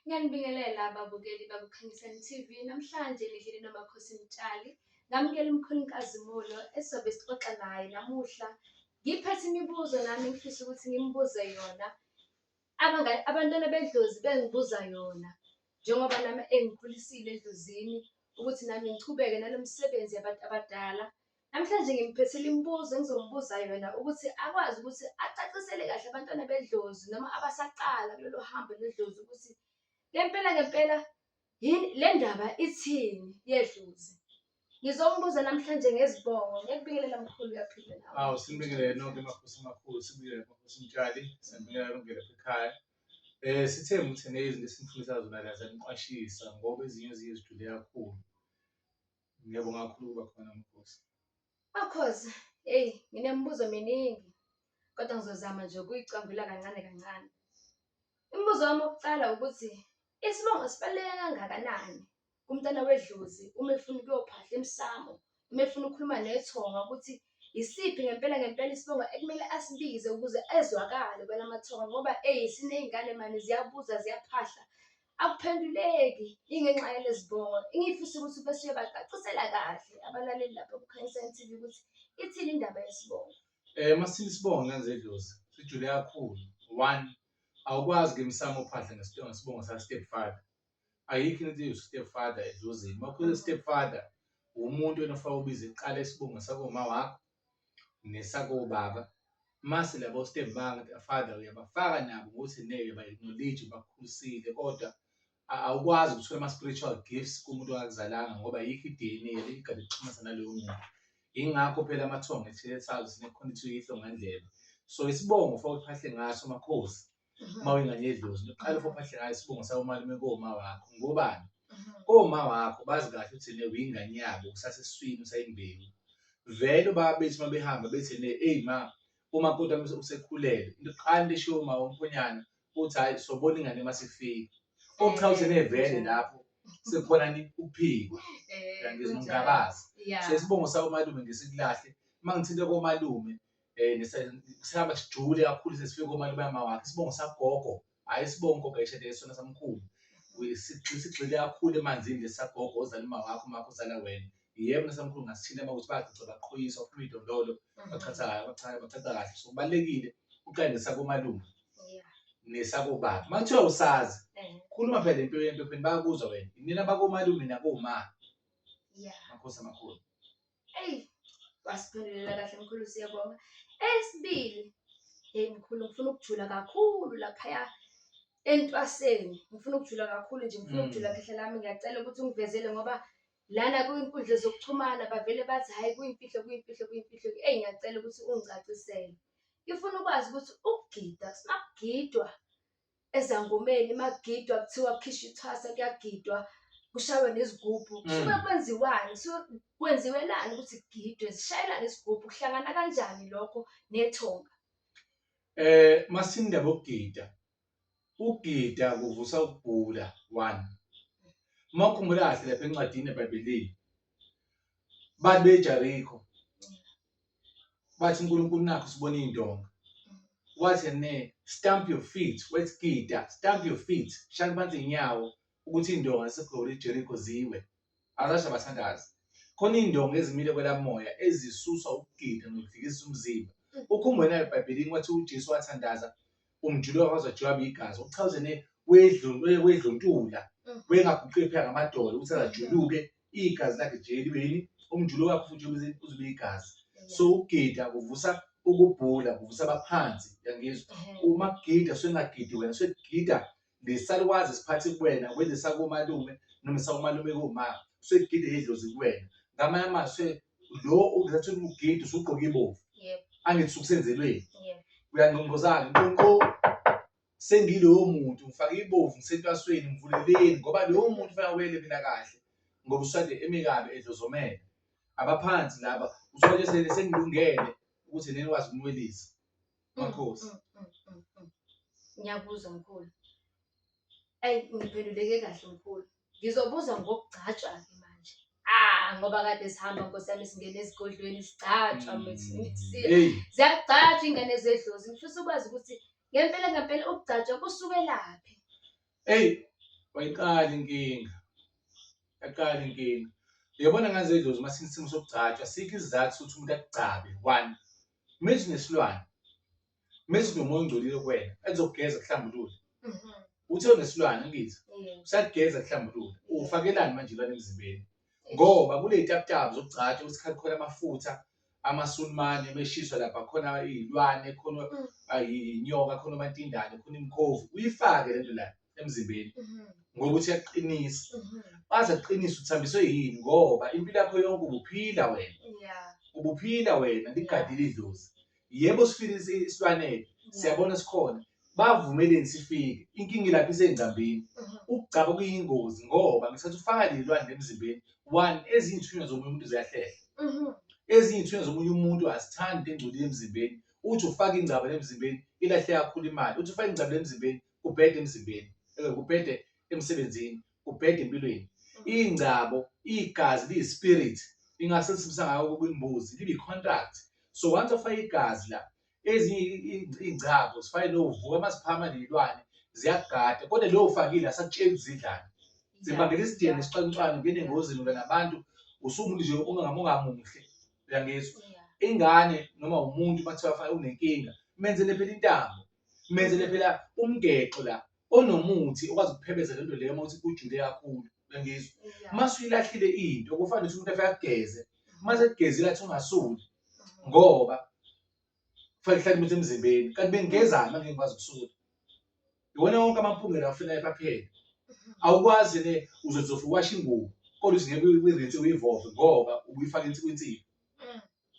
Ngiyanibingelela ababukeli bakuKhanyisani TV. Namhlanje nidlile noMakhosi Mtshali. Ngamukela umkhonikazimulo esizobe sixoxa naye namuhla. Ngiphethe imibuzo nami ngifisa ukuthi ngimbuze yona. Abantwana bedlozi bengibuza yona. Njengoba nami engikhulisile edlozini ukuthi nami ngichubeke nalo msebenzi yabantu abadala. Namhlanje ngimphethele imibuzo engizombuza yona ukuthi akwazi ukuthi acacisele kahle abantwana bedlozi noma abasaqala kulolu hambo lwedlozi ukuthi ngempela yini le ndaba ithini yedlozi. Ngizombuza namhlanje ngezibongo. Ngiyakubingelela mkhulu, uyaphila nawe? Awu, sinibingelele nonke Makhosi amakhulu, sibingelele Makhosi Mtshali, siyabingelela nonke lapha ekhaya. Sithemba ukuthi nezinto esinifundisa zona la ziyaniqwashisa ngoba ezinye eziye zijule kakhulu. Ngiyabonga kakhulu ukuba khona Makhosi. Makhosi, nginemibuzo miningi kodwa ngizozama nje ukuyicambula kancane kancane. Imibuzo wami wokucala ukuthi isibongo sibaluleke kangakanani kumntwana wedlozi uma efuna ukuyophahla emsamo, uma efuna ukukhuluma nethonga ukuthi isiphi ngempela isibongo ekumele asibize ukuze ezwakale kwelamathonga ngoba siney'ngane mani ziyabuza ziyaphahla akuphenduleki ingenxa yalezi zibongo. Ngifisa ukuthi bese uyabacacisela kahle abalaleli lapha kuKhanyisani TV ukuthi ithini indaba yesibongo. Masithi isibongo ngenzedlozi sijule kakhulu. One, awukwazi-ke emsamo uphahla ngesibongo sa-stepfather. Ayikho into eyi-stepfather edlozini. Mawukhuluma i-stepfather, umuntu wena ofaka ubize kuqala isibongo sakoma wakho nesakobaba. Mase labo stepfather uyabafaka nabo ngokuthi uyabayi-acknowledge bakukhulisile, kodwa awukwazi ukuthola ama-spiritual gifts kumuntu ongakuzalanga ngoba ayikho i-DNA igade ixhumasa naloyo muntu. Yingakho phela amathonga sazi sine-connect ihlongandlebe. So isibongo ufake uphahle ngaso Makhosi. Uma uyingane yedlozi uqala ufake uphahle ngaso isibongo sakumalume koma wakho. Ngobani? Koma wakho bazi kahle ukuthi uyingane yabo usasesiswini usayimbewu. Vele ubaba bethi uma behamba bethi ma umakoti wami usekhulelwe, into yokuqala into eshiwo uma umkhonyana uthi hhayi sobona ingane masifika. Cha uthi vele lapho sekubonani uphiko ngizingabazi. So isibongo sakumalume ngesikulahle. Uma ngithinta komalume sihamba sijule kakhulu sesifike komalume wakho. Isibongo sagogo, hhayi isibongo gogo ayishade sona samkhulu. Sigxile kakhulu emanzini lesagogo ozala uma wakho umakho ozala wena. Yebo nasamkhulu ngasithinta uma ukuthi bagcina baqhuyisa baphuma idondolo bachaza kahle. So kubalulekile uqale nesakomalume nesakobaba. Uma kuthiwa usazi khuluma phela empeleni bayakuzwa wena. Nina bakomalume nakoma. Makhosi amakhulu. Wasiphendulela kahle mkhulu, siyabonga. Esibili, mkhulu ngifuna ukujula kakhulu laphaya entwaseni. Ngifuna ukujula kakhulu nje, ngifuna ukujula kahle lami. Ngiyacela ukuthi ungivezele ngoba lana kwinkundla zokuxhumana bavele bathi hhayi kuyimfihlo. Ngiyacela ukuthi ungicacisele. Ngifuna ukwazi ukuthi ukugida makugidwa ezangomeni, makugidwa kuthiwa kukhishwa ithwasa, kuyagidwa kushawe nezigubhu. Kusuke kwenziwani? Kusuke kwenziwelani ukuthi kugidwe? Zishayelani izigubhu? Kuhlangana kanjani lokho nethonga? Masithi indaba yokugida. Ukugida kuvusa ukubhula, one. Uma ukhumbula kahle lapha encwadini eBhayibhelini, bantu beJarikho bathi uNkulunkulu nakho sibona iy'ndonga. Wathi stamp your feet, wethi gida, stamp your feet, shaya phansi iy'nyawo ukuthi iy'ndonga zaseGoli eJerikho ziwe. Azasho abathandazi. Khona iy'ndonga ezimile kwelamoya ezisuswa ukugida nokudlikisa umzimba. Ukhumbule nayo eBhayibhelini wathi uJesu wathandaza umjuluko wazojiwaba igazi. Ukuchaza wedluntula wengaguqi phela ngamadolo ukuthi azajuluke igazi lakhe nje libeni umjuluko wakho futhi uzobe igazi. So ukugida kuvusa ukubhula, kuvusa abaphansi, yangizwa. Uma kugida sengagidi wena sekugida lesalukwazi siphathe kuwena wenze sakomalume noma sakomalume koma sekugide yedlozi kuwena. Ngamanye amazwi lo ungathi ukugida usugqoka ibovu. Angithi ukusenzelweni. Uyangqongqozana nkonko sengilowo muntu ngifake ibovu ngisentwasweni ngivuleleni ngoba lowo muntu ufuna wele mina kahle ngoba usade emikabe edlozomele. Abaphansi laba usuke sengilungele ukuthi nikwazi ukunwelisa. Makhosi. Ngiyabuzwa mkhulu. Ngiphenduleke kahle mkhulu. Ngizobuza ngokugcatshwa-ke manje. Ngoba kade sihamba Nkosi yami singena ezigodlweni sigcatshwa ziyagcatshwa iy'ngane zedlozi. Ngifisa ukwazi ukuthi ngempela ukugcatshwa kusuke laphi? wayiqala inkinga. Yaqala inkinga. Uyabona ngaze idlozi uma sinesimo sokugcatshwa sikho isizathu sokuthi umuntu akugcabe. One, methi nesilwane, methi nomoya ongcolile kuwena, ezokugeza kuhlambulule. Uthe unesilwane angithi? Yebo. Usakugeza kuhlambulule. Ufakelani manje ilwane emzimbeni? Ngoba kule y'taputapu zokugcatshwa ukuthi khona amafutha amaSulumane beshiswa lapha khona iy'lwane, khona inyoka, khona amantindane, khona imikhovu. Uyifake lento la emzimbeni ngoba uthi iyaqinisa. Baza kuqinisa uthambiswe yini ngoba impilo yakho yonke ubuphila wena. Yeah. Ubuphila wena ligadile idlozi. Yebo sifile isilwanele, siyabona sikhona. Bavumeleni sifike. Inkinga ilapha isengcambini. Ukugcaba kuyingozi ngoba ngisathi ufaka lelwane emzimbeni. One, ezinye iy'thunywa zomunye umuntu ziyahlehla. Ezinye iy'thunywa zomunye umuntu azithandi into engcolile emzimbeni. Uthi ufaka ingcaba emzimbeni ilahle kakhulu imali. Uthi ufaka ingcaba emzimbeni kubhede emzimbeni. Kubhede emsebenzini, kubhede empilweni. Iy'ngcabo, igazi liyi-spirit. Ingasetshenziswa ngayo kwimbuzi, libe i-contract. So once ufake igazi la, ezinye iy'ngcabo zifake novuka maziphama ney'lwane ziyagada. Kodwa lo ufakile asakutsheli zidlani. Zibambela isidiyeni nesicwancwane ngene engozini ulwa nabantu. Usumuntu nje ongamuhle. Uyangizwa? Ingane noma umuntu mathiwa unenkinga, menzele phela intambo. Menzele phela umgexo la onomuthi okwazi ukuphebeza lento leyo mawuthi kujule kakhulu. Uyangizwa? Mase uyilahlile into kufanele ukuthi umuntu afike akugeze. Mase ekugezile athi ungasuli ngoba kufanele kuhlale imithi emzimbeni. Kanti bengigezani manje ngikwazi ukusula? Iwona wonke amaphungela afuna ephaphela. Awukwazi uzothi uwashe ingubo kodwa usingeke uyirinse uyivove ngoba ubuyifaka kwinsipho.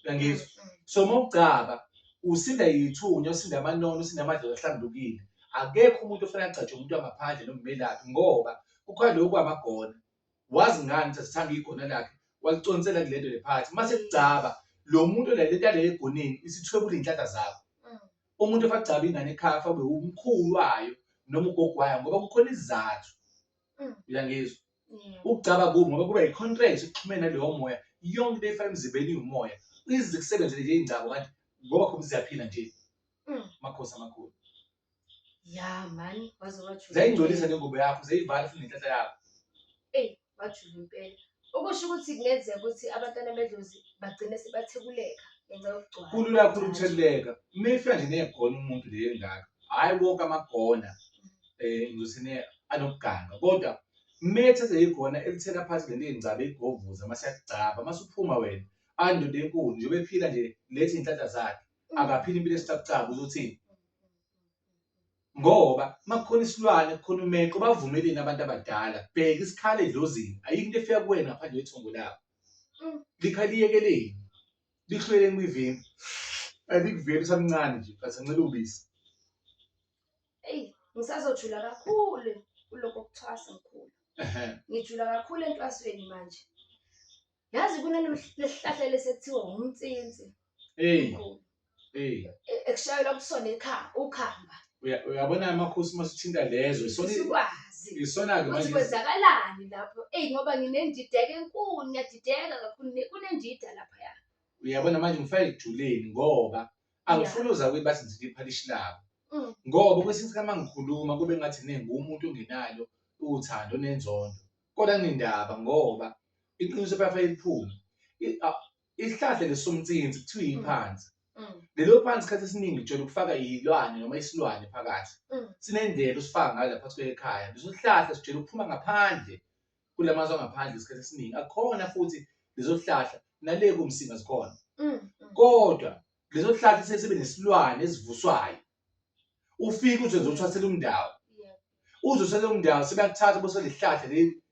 Uyangizwa? So mawugcaba usinda yithunya, usinda amanono, usinda amadlozi ahlambulukile. Akekho umuntu ofanele agcatshwe umuntu wangaphandle noma umelaphi ngoba kukhona lokhu kwamagona. Wazi ngani ukuthi asithanga igona lakhe waliconsela kulento lephathi. Mase kugcaba lo muntu lento ale egoneni isithwebula iy'nhlahla zakho. Umuntu ofa kugcaba ingane ekhaya abe umkhulu wayo noma ugogo wayo ngoba kukhona isizathu. Uyangizwa? Ukugcaba kubi ngoba kuba i-contract ekuxhumene naleyo moya yonke into efaka emzimbeni iwumoya. Ize kusebenzele nje iy'ngcabo kanti ngoba khona ziyaphila nje. Makhosi amakhulu. Ya mani waze wajula. Zayingcolisa nengubo yakho, zayivala futhi nenhlahla yakho. Wajula impela. Okusho ukuthi kungenzeka ukuthi abantwana bedlozi bagcine sebathekuleka ngenxa yokugcwala. Kulula kakhulu ukuthekuleka. Mefika nje negona umuntu le engaka. Hhayi wonke amagona ngizosine anokuganga. Kodwa methathe igona elithela phansi lento ey'ngcaba ey'govuza mase yakugcaba. Mase uphuma wena. Andoda enkulu nje bephila nje lethe iy'nhlahla zakhe. Akaphila impilo esicabucabu uzothini? Ngoba makukhona isilwane kukhona umeqo bavumeleni abantu abadala. Bheka isikhala edlozini. Ayikho into efika kuwena ngaphandle kwethongo lakho. Likhaliyekeleni. Lihlweleni kwivimbi. Alikuveli usamncane nje but ancela ubisi. Ngisazojula kakhulu kulokho kuthwasa mkhulu. Ngijula kakhulu entwasweni manje. Yazi kunalesihlahla lesekuthiwa umtsinsi. Ekushayelwa kusona ukhamba. Uyabona amakhosi masithinta lezo isona-ke manje. Kwenzakalani lapho? Ngoba nginendideka enkulu, ngiyadideka kakhulu, kunendida laphaya. Uyabona manje ngifake ekujuleni ngoba angifuni uzakuthi bathi ngithi iphalishi labo. Ngoba kwesinye isikhathi uma ngikhuluma kube ngathi ngumuntu ongenalo uthando nenzondo. Kodwa kunendaba ngoba iqiniso bayafanele liphume. Isihlahla lesomtsinsi kuthiwa iphansi. Lelo phansi isikhathi esiningi lijwayele ukufaka iy'lwane noma isilwane phakathi. Sinendlela usifaka ngayo lapha kwekhaya. Leso sihlahla sijwayele ukuphuma ngaphandle kulamazwe angaphandle isikhathi esiningi. Akhona futhi lezo hlahla nale kumsinga zikhona. Kodwa lezo hlahla sesibe nesilwane esivuswayo. Ufike uthi uzothwasela umndawo. Uzothwasela umndawo sebeyakuthatha bose lihlahla leli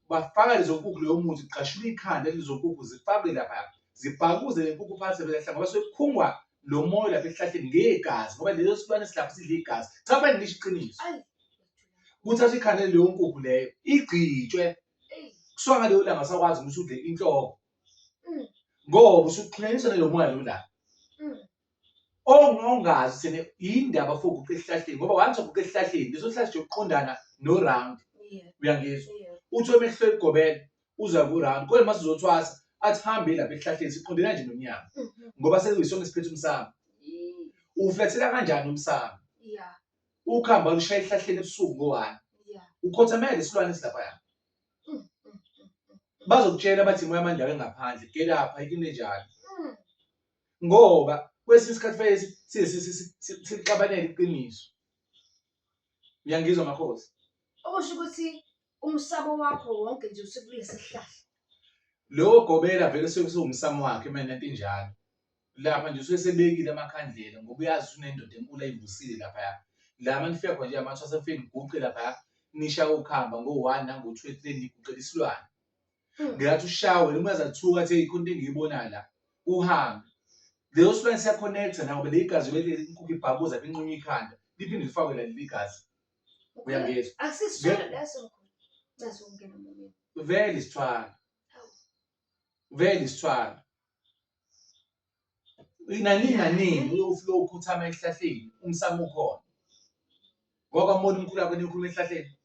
bafaka lezo nkukhu leyo muthi kuqashulwa ikhanda lezo nkukhu zifakwe lapha. Zibhakuze le nkukhu phakathi kwelahla ngoba sekukhungwa lo moya lapha esihlahleni ngegazi ngoba leso silwane silapha sidla igazi. Cha manje ngisho iqiniso. Kuthathwa ikhanda leyo nkukhu leyo igcitshwe. Kusuka ngaleyo langa sakwazi ukuthi udle inhloko. Ngoba usuxhunyaniswa nalo moya lo la. Ongazi sene indaba for uguqe esihlahleni ngoba once uguqe esihlahleni leso sihlahla nje ukuqondana no round. Uyangizwa? Uthi emehlo egobela uza ku round kodwa mase uzothwasa athi hambe lapha esihlahleni siqondene kanje nomnyango ngoba sekuyisona esiphethe umsamo. Uflethela kanjani umsamo? Ukhamba lushaya esihlahleni ebusuku ngo-1. ukhothamele isilwane esilaphaya. Mm, mm, mm, mm. Bazokutshela bathi moya amandla engaphandle gelapha ikini enjalo. Mm. Ngoba kwesinye isikhathi fanele sixabanele iqiniso. Uyangizwa Makhosi? Okusho ukuthi umsamo wakho wonke nje usekulesi sihlahla. Lo gobela vele sekuwumsamo wakhe mina into enjalo. Lapha nje usesebekile amakhandlela ngoba uyazi unendoda enkulu ayivusile lapha. La manifika khona nje amathwa asefike ngiguqe lapha nisha ukuhamba ngo1 nango2 3 niguqela isilwane. Ngiyathi ushawe noma yazathuka athi ikhonto engiyibona la uhambe. Leyo silwane siyaconnecta nawe le igazi bele inkukhu ibhabuza inqunywa ikhanda liphinde lifakwe la igazi. Uyangizwa? Akusisithole leso mkhulu. Bese ungena momini. Vele isithwala. Vele isithwala. Inani uflo ukhuthama ehlahleni umsamo ukhona. Ngoba umbona umkhulu yakho nikhuluma ehlahleni.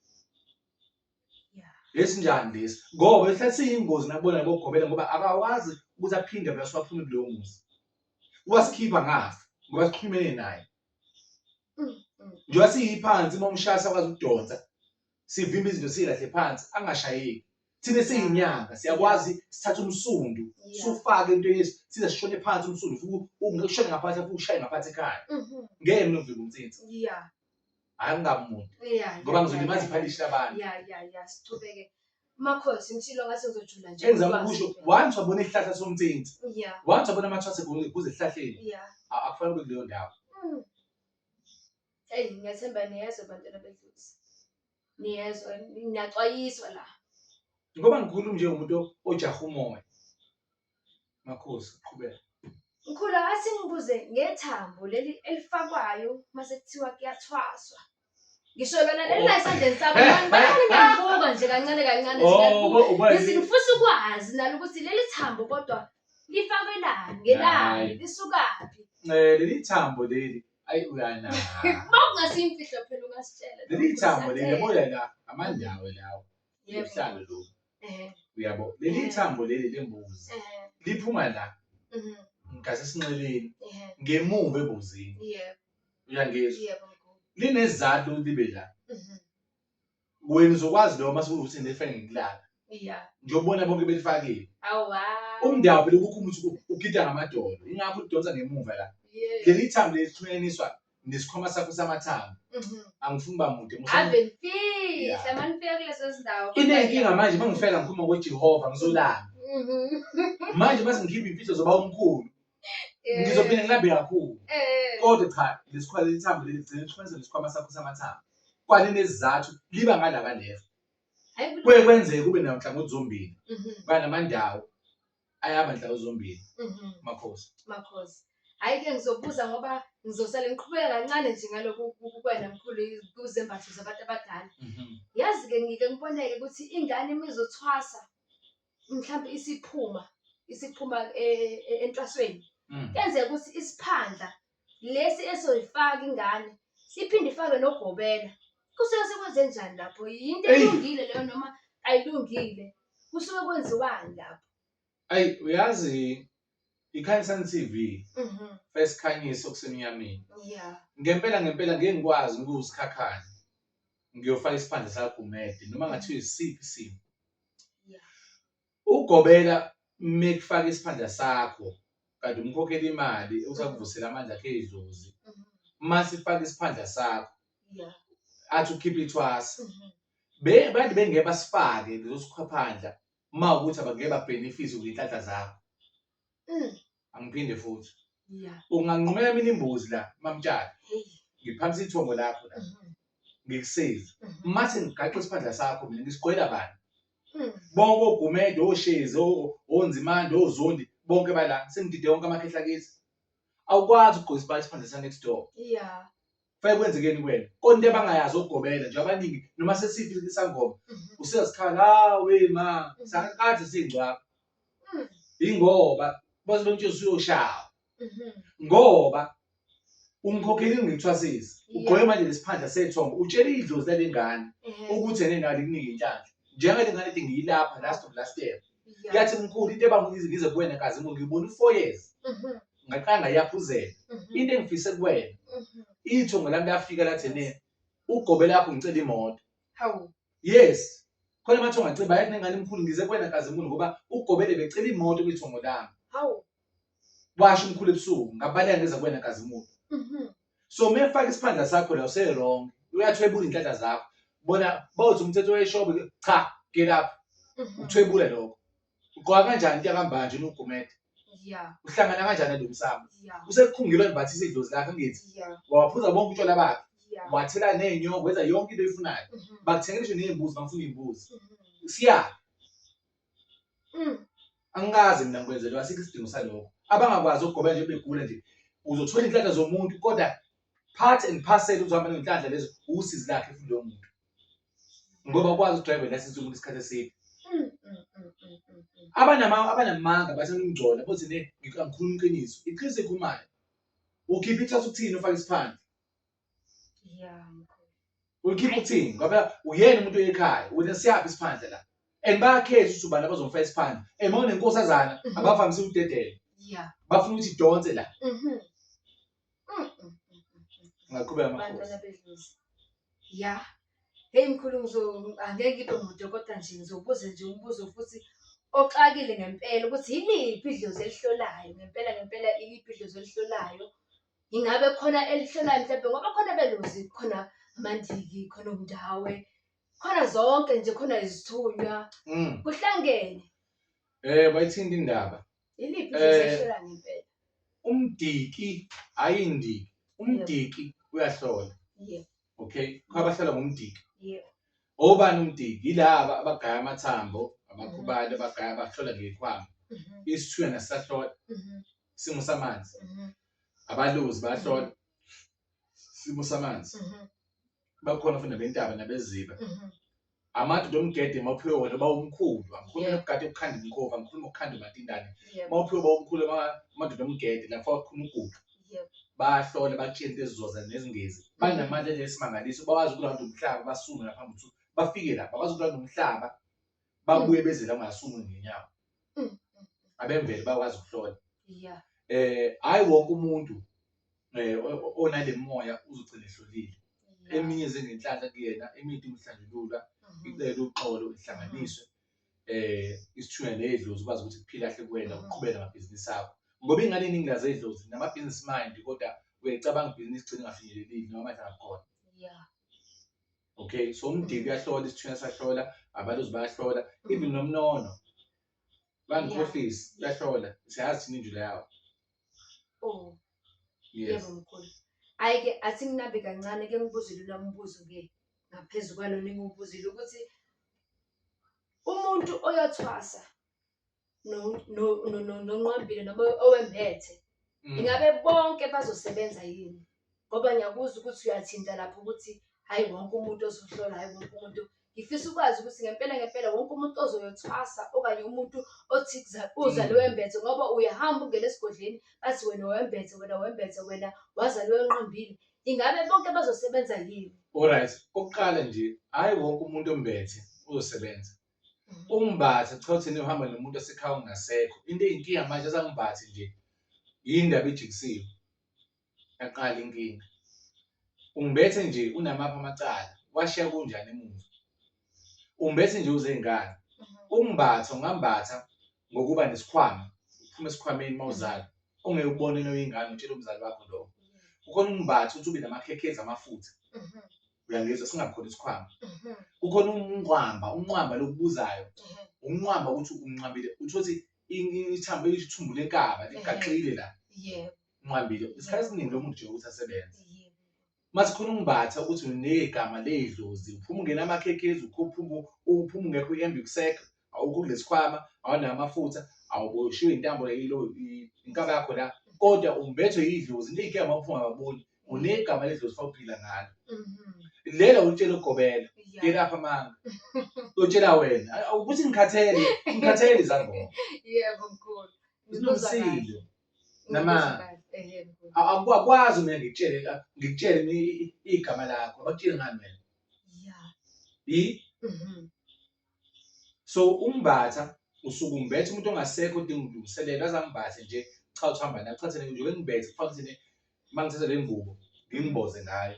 Esinjani lesi? Ngoba ehlathi siyingozi nakubona lokugobela ngoba akawazi ukuthi aphinde vele swaphume kuleyo muzi. Wasikhipha ngafa ngoba sikhulumene naye. Njengoba siyiphansi uma umshaya akwazi ukudonsa sivimba izinto silahle phansi angashayeki. Thina siyinyanga siyakwazi sithatha umsundu sufake into yesi size sishone phansi umsundu futhi ungekushona ngaphansi futhi ushaye ngaphansi ekhaya. Ngeke mina uvike umtsinsi. Yeah. Hayi ngingamuntu. Ngoba ngizolimaza iphalishi labantu. Sichubeke. Makhosi ngishilo ngase ngizojula nje. Engizama ukusho once wabona isihlahla somtsinsi. Yeah. Once wabona amathwase kuze esihlahleni. Yeah. Akufanele kube kuleyo ndawo. Hey, ngiyathemba niyezwa bantwana bedlozi. Niyezwa, niyaxwayiswa la. Ngoba ngikhuluma nje umuntu ojaha umoya. Makhosi qhubeka. Mkhulu athi ngibuze ngethambo leli elifakwayo mase kuthiwa kuyathwaswa. Ngisho lona leli la esandleni sakho ngiyabuka nje kancane kancane nje. Ngifisa ukwazi nalo ukuthi leli thambo kodwa lifakwe la ngelani lisukaphi. Leli thambo leli ayi uyana. Makungasimfihlo phela ungasitshela. Leli thambo leli yabo la amandawo lawo. Uhlalo lo. Uyabo leli thambo leli lembuzi liphuma la ngasesinxeleni ngemuva ebuzini. Yebo. Uyangizwa? Yebo. Linezizathu libe la. Wena uzokwazi lo mase uthi nefenge ngikulala. Yeah. Njengobona bonke belifakile. Awa. Umndawo lokukhuma ukuthi ugida ngamadolo. Ingakho udonsa ngemuva la. Leli thambo lesixhunyaniswa nesikhoma sakho samathambo. Angifuni bamude Ave ngifihla manifika kulezo zindawo. Inenkinga manje mangifela ngikhuluma ngoJehova ngizolala. Manje mase ngikhipha impilo zoba umkhulu. Ngizophinde ngilabe kakhulu. Kodwa cha lesikhwala lethambo leligcina lixhumanisa nesikhwama sakho samathambo. Kwani nesizathu liba ngalaba lefa. Kuye kwenzeke kube namhlangothi zombili. Banamandawo ayaba inhlangothi zombili. Makhosi. Makhosi. Hayi ke ngizobuza ngoba ngizosala ngiqhubeka kancane nje ngalokhu kwena mkhulu kuzembatho zabantu abadala. Yazi ke ngike ngiboneke ukuthi ingane imizothwasa mhlawumbe isiphuma entwasweni. Kenzeka ukuthi isiphandla lesi esoyifaka ingane siphinde ifake nogobela. Kusuke sekwenze njani lapho? Yinto elungile leyo noma ayilungile? Kusuke kwenziwani lapho? Ayi uyazi iKhansani TV. First khanyiso kusemnyameni. Yeah. Ngempela ngeke ngikwazi ukusikhakhana. Ngiyofaka isiphandla sakho umede noma ngathiwa isiphi isimo. Yeah. Ugobela mekufaka isiphandla sakho kanti umkhokhela imali usakuvusela amandla akhe edlozi. Mase ifaka isiphandla sakho. Yeah. Athi ukhipha ithwasa. Bathi bengeke basifake lezo sikhwaphandla mawukuthi abangeke babenefit ukuyinhlanhla zakho. Angiphinde futhi. Yeah. Unganqumela mina imbuzi la mamtshali. Ngiphamisa ithongo lakho la. Ngikusave. Mase ngigaxe isiphandla sakho mina ngisigqwela bani? Bonke ogumede oshezi onzimande ozondi bonke bala sengidide wonke amakhehla kithi. Awukwazi ukugqoza isiphandla sa next door. Yeah. Fake kwenzekeni kuwena. Konke abangayazi ukugobela nje abaningi noma sesifi isangoma. Usesikhala we ma sakade singcwaba. Ingoba bazi bonke usuyoshawa. Ngoba umkhokheli ngithwasisi ugqoke manje lesiphandla sethongo utshela idlozi lalengane ukuthi yena alikunika inhlanhla njengale ngane ethi ngiyilapha last year yathi mkhulu into ebangize ngize kuwena kazi ngibona u4 years ngaqanga yaphuzela into engifise kuwena ithongo lami lafika lathi ugobela yakho ngicela imoto hawu Yes. Khona manje ungaciba yathi nengane emkhulu ngize kuwena Kazimulu ngoba ugobele becela imoto kwithongo lami. Hawu. Washo umkhulu ebusuku ngabaleka ngeza kuwena Kazimulu. So mefaka isiphandla sakho la usewrong. Uyathwebula inhlanhla zakho. Bona bawuthi umthetho weshobo cha get up. Uthwebula lokho. Ugqoka kanjani into yakambanje nogumede? Yeah. Uhlangana kanjani nomsamo? Yeah. Usekukhungilwe nibathisa idlozi lakho ngithi. Yeah. Waphuza bonke utshwala bakhe. Yeah. Wathela nenyongo wenza yonke into oyifunayo. Bakuthengela ngisho nezimbuzi bangifuna izimbuzi. Siya. Angikaze mina ngikwenzelwa asikho isidingo salokho. Abangakwazi ukugobela nje begula nje. Uzothola inhlanhla zomuntu kodwa part and parcel uzohamba nenhlanhla lezo usizi lakhe futhi lo muntu. Ngoba ukwazi ukudrive license yomuntu isikhathi eside. Abanamanga basenungcola bothi ne ngikhuluma iqiniso. Iqiniso ekhulumayo. Ukhipha ithatha ukuthini ufaka isiphandla. Yeah. Ukhipha ukuthini ngoba uyena umuntu ekhaya. Wena siyaphi isiphandla la? And bayakhetha ukuthi ubani abazomfaka isiphandla. Mawune inkosazana abavamise ukudedela. Yeah. Bafuna ukuthi idonse la. Ngaqhubeka Bantwana amakhosi. bedlozi. Yeah. Hey mkhulu angeke ngibe umuntu kodwa nje ngizobuza nje umbuzo futhi oxakile ngempela ukuthi yiliphi idlozi elihlolayo ngempela iliphi idlozi elihlolayo. Ingabe khona elihlolayo mhlawumbe ngoba khona belozi khona amandiki khona umndawe khona zonke nje khona izithunywa kuhlangene. Bayithinta indaba. Iliphi idlozi elihlolayo ngempela? Umdiki ayindiki. Umdiki uyahlola. Yeah. Okay? Abahlola ngomdiki. Yeah. Obani umdiki? Yilaba abagaya amathambo, amakhubali abagaya abahlola ngekhwama. Isithuya nasahlola. Isimo samanzi. Abaluzi bayahlola. Isimo samanzi. Bakhona futhi nabentaba nabeziba. Amadoda omgede mawuphiwe wona bawumkhulu. Angikhulumi ukugada ukukhanda inkova, angikhulumi ukukhanda umatindane. Mawuphiwe bawumkhulu amadoda omgede lapho akhuluma ugugu. Bayahlola bakutshela into ezizoza nezingezi. Banamandla lesimangaliso bakwazi ukulanda umhlaba basume ngaphambi ukuthi bafike lapha. Bakwazi ukulanda umhlaba babuye beze la ngasumu ngenyawo. Abemvelo bakwazi ukuhlola. Yeah. Hayi wonke umuntu onale moya uzogcina ehlolile. Eminye zengenhlanhla kuyena, eminye imhlanjululwa, icela uxolo ihlanganiswe. Isithunywa nedlozi ukwazi ukuthi kuphila kahle kuwena uqhubeka ngamabhizinisi akho. Ngoba ingane eningi lazo edlozi nama-business mind kodwa uyayicabanga ibhizinisi igcine ingafinyelelile noma manje akakhona. Yeah. Okay, so umdiki uyahlola, isithunywa siyahlola, abaluzi bayahlola, even nomnono. Bangikhohlisi uyahlola, siyazi thina injula yawo. Oh. Yes. Yebo mkhulu. Ayike athi nginabe kancane ke ngibuzile lo mbuzo ke ngaphezulu kwalo ningubuzile ukuthi umuntu oyathwasa nonqambile noma owembethe ingabe bonke bazosebenza yini ngoba ngiyakuzwa ukuthi uyathinta lapho ukuthi hayi wonke umuntu ozohlola hayi wonke umuntu ngifisa ukwazi ukuthi ngempela wonke umuntu ozoyothwasa okanye umuntu othi uzalwe wembethe ngoba uyahamba ungena esigodleni bathi wena wembethe wena wazalwe wenqambile ingabe bonke bazosebenza yini? Alright, okokuqala nje hayi wonke umuntu ombethe uzosebenza. Umbatha cha uthini uhamba nomuntu osekhaya ongasekho. Into eyinkinga manje azangibathe nje yindaba ejikisiwe. Yaqala inkinga. Ungibethe nje unamapha amacala. Washiya kunjani emuva? Ungibethe nje uzengane. Umbatha ungambatha ngokuba nesikhwama. Uphuma esikhwameni mawuzala. Ongeke ubone noyingane utshela umzali wakho lokho. Ukhona umbatha uthi ube namakhekhezi amafutha. Uyangizwa singakhona isikhwama. Kukhona unqwamba lokubuzayo. Unqwamba ukuthi unqambile uthi ithambo elithumbu lekaba ligaxile la. Yebo. Unqambile. Isikhathi esiningi lo muntu nje ukuthi asebenze. Mase khona umbatha ukuthi unegama ledlozi uphuma ungena amakhekhezi uphuma ungekho ihembe kuseka awukho kulesikhwama awanayo amafutha awuboshiwe intambo yilo inkaba yakho la kodwa umbethwe yidlozi into eyinkinga mawuphuma ngaboni unegama ledlozi fawuphila ngalo. Lela utshela ugobela ke lapha manga utshela wena ukuthi ngikhathele izangoma. Yebo mkhulu. Unomsilo nama akwazi mina ngikutshele igama lakho abakutshela ngani wena. Yeah. So umbatha usuke umbethe umuntu ongasekho udinga ukulungiselela azangibathe nje cha uthamba naye cha thina nje ngibethe kufanele ukuthi mangithatha le ngubo ngimboze ngayo.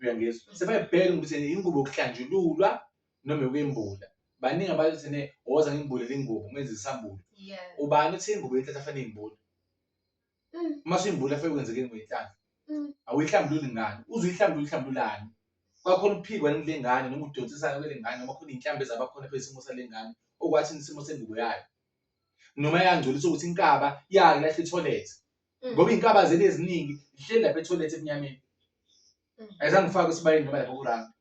Uyangizwa? Sebayibheka ukuthi ingubo yokuhlanjululwa noma ukuyembula. Baningi abathi woza ngimbulele ingubo ngenze isambulo. Yeah. Ubani uthi ingubo yenhlanhla afanele imbule? Uma usuyimbula afanele kwenzekeni ngoyinhlanhla? Awuyihlambululi ngani? Uhlambululani? Kwakhona ukuphikwa le ngane noma udonsisana kwele ngane noma khona iy'nhlambi ezabakhona phela isimo sale ngane okwathi isimo sengubo yayo. Noma yangcoliswa ukuthi inkaba yayo ilahle ithoyilethi. Ngoba iy'nkaba zeli eziningi zihleli lapha ethoyilethi ebunyameni. Ayizange ngifake esibayeni noma lapha kuranga.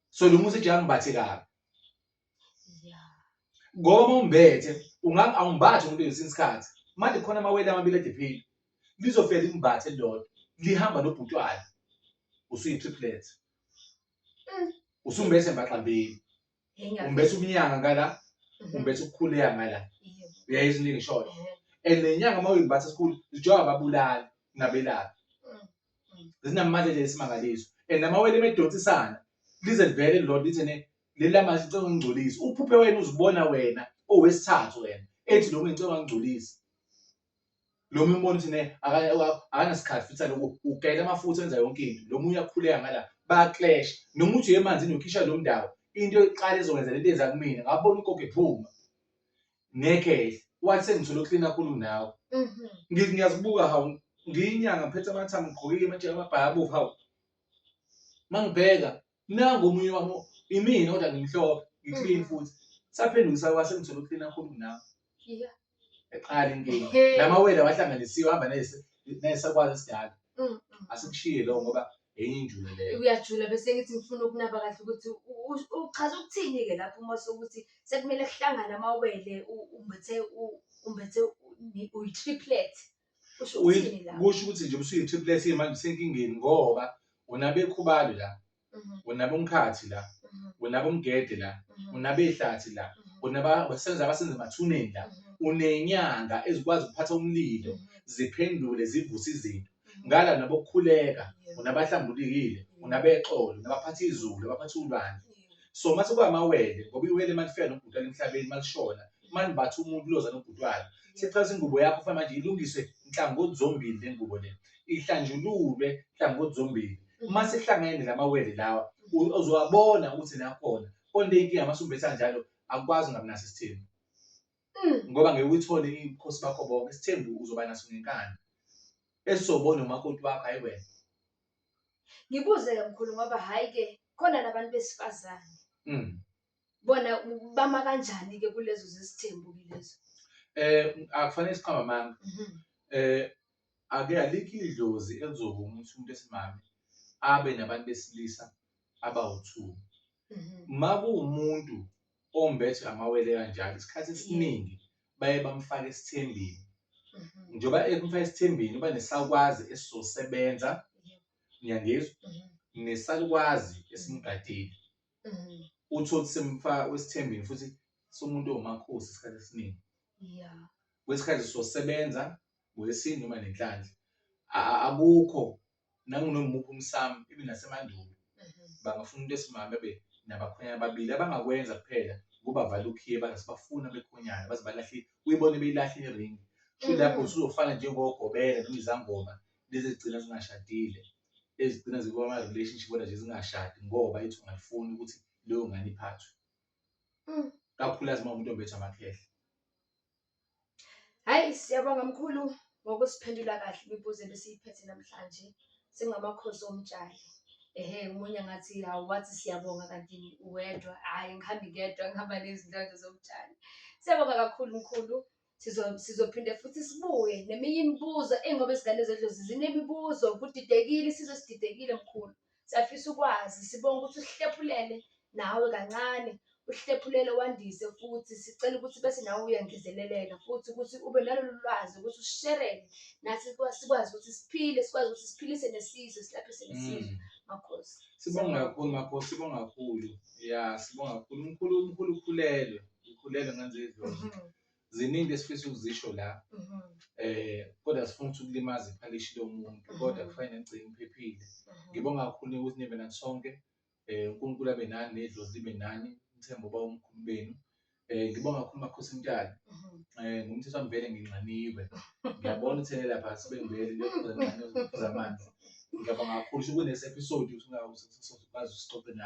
So lo muthi eje angibathe kabi. Ngoba uma umbethe awumbathi umuntu ngesinye isikhathi. Manje khona amawele amabili edephile. Lizofika limbathe lodwa. Lihamba nobhutshwane. Usuyi-triplet. Usumbethe mbaqambili. Umbethe ubunyanga ngala, umbethe ukukhuleka ngala. Uyayizwa into engishoyo. And nenyanga uma uyimbatha esikhulu zijoba ababulali nabelaphi. Zinamandla nje esimangaliso. And amawele emedonsisana lize livele lodwa lithi leli lamanje licela ungingcolisa. Uphuphe wena uzibona wena owesithathu wena. Ethi lo muntu ngicela ungingcolisa. Lo muntu umbona ukuthi akanasikhathi futhi lokho ugayela amafutha enza yonke into. Lo muntu uyakhuleka ngala baya-clash. Noma uthi emanzini ukhishwa lo ndawo. Into yokuqala ezokwenza lento eyenza kumina ngabona ugogo ephuma. Nekhehla. Wathi sengithole uklina kakhulu nawe. Ngithi ngiyazibuka hawu ngiyinyanga ngiphethe amathambo ngigqokile amajeke amabhayi abovu hawu. Mangibheka nangu omunye wami imina kodwa ngimhlophe ngiclean futhi. Saphendukisa kwase ngithole uklina kakhulu nawe. Eqala inkinga. Lamawele awahlanganisiwe hamba nesakwazi esidala. Asikushiye lo ngoba enye injulo leyo. Uyajula bese ngithi ngifuna ukunaba kahle ukuthi uchaza ukuthini-ke lapho uma sokuthi sekumele kuhlangane amawele umbethe uyi-triplet. Kusho ukuthini la? Kusho ukuthi nje usuyi-triplet manje usenkingeni ngoba unabekhubalo la. Unabomkhathi la. Unabomgede la. Unabehlathi la. Basenza emathuneni la. Unenyanga ezikwazi ukuphatha umlilo ziphendule zivuse izinto. Ngala nabokukhuleka, unabahlambulukile, unabexolo, unabaphatha izulu, abaphatha ulwandle. So mase kwamawele ngoba iwele malifika nobhutwana emhlabeni malishona, manibatha umuntu loza nobhutwana. Sichaza ingubo yakho kufanele manje ilungiswe nhlangothi zombili le ngubo le. Ihlanjululwe nhlangothi zombili. Uma sehlangene lamawele lawa, uzowabona ukuthi nakhona. Konke inkinga mase umbetha njalo akwazi ungabi naso isithembu. Ngoba ngeke uyithole ikhosi bakho bonke isithembu uzoba naso ngenkani. Esobona umakoti wakho hayi wena. Ngibuze-ke mkhulu ngoba hhayi-ke khona nabantu besifazane. Bona bama kanjani-ke kulezo zesithembu lezo? Akufanele siqamba amanga. Ake alikho idlozi elizovuma ukuthi umuntu esimame abe nabantu besilisa abawu-2. Ma kuwumuntu ombethe amawele kanjalo isikhathi esiningi baye bamfake esithembeni. Njengoba ekumfaka esithembeni uba nesakwazi esizosebenza. Ngiyangizwa? Nesalukwazi esimgadile. Uthole semfaka esithembeni futhi somuntu owumakhosi isikhathi esiningi. Kwesikhathi sizosebenza ngwesini noma nenhlanhla. Akukho nangunomuphi umsamo ibe nasemandulo. Bangafuna umuntu esimame abe nabakhwenyana ababili abangakwenza kuphela ukuba vale ukhiye basibafuna bekhonyana baze balahle uyibone beyilahle iringi. Kulapho usuzofana njengogobela noma izangoma lezi ezigcina zingashadile. Ezigcina zikuba ama-relationship kodwa nje zingashadi ngoba ethi ungayifuni ukuthi leyo ngane iphathwe. Kakhulukazi uma umuntu ombethe amakhehla. Hhayi siyabonga mkhulu ngokusiphendula kahle imibuzo ebesiyiphethe namhlanje. Singamakhosi omtshali. Umunye ngathi hawu wathi siyabonga kanti uwedwa. Hhayi ngihambi ngedwa ngihamba nezindonto zomtshali. Siyabonga kakhulu mkhulu. Sizophinde futhi sibuye neminye imibuzo engoba izingane zedlozi zinemibuzo kudidekile isizwe sididekile mkhulu. Siyafisa ukwazi sibonga ukuthi usihlephulele nawe kancane. Usihlephulele wandise futhi sicela ukuthi bese nawe uyangezeleleka futhi ukuthi ube nalolu lwazi ukuthi usisherele nathi sikwazi ukuthi siphile sikwazi ukuthi siphilise nesizwe silaphise nesizwe. Makhosi. Sibonga kakhulu makhosi sibonga kakhulu. Ya sibonga kakhulu umkhulu ukhulelwe. Ukhulelwe ngenze idlozi. Ziningi esifisa ukuzisho la. Kodwa sifuna ukuthi ukulimaza iphalishi lomuntu kodwa kufanele ngigcine ngiphephile. Ngibonga kakhulu ukuthi nibe nathi sonke. uNkulunkulu abe nani nedlozi libe nani umthembo uba umkhulu benu. Ngibonga kakhulu makhosi Mtshali. Ngumthetho wami vele nginxaniwe. Ngiyabona ukuthi lapha sibe ngivele lokho zamanzi. Ngiyabonga kakhulu ukuthi kunesepisode usingakwazi usixoxe nawe.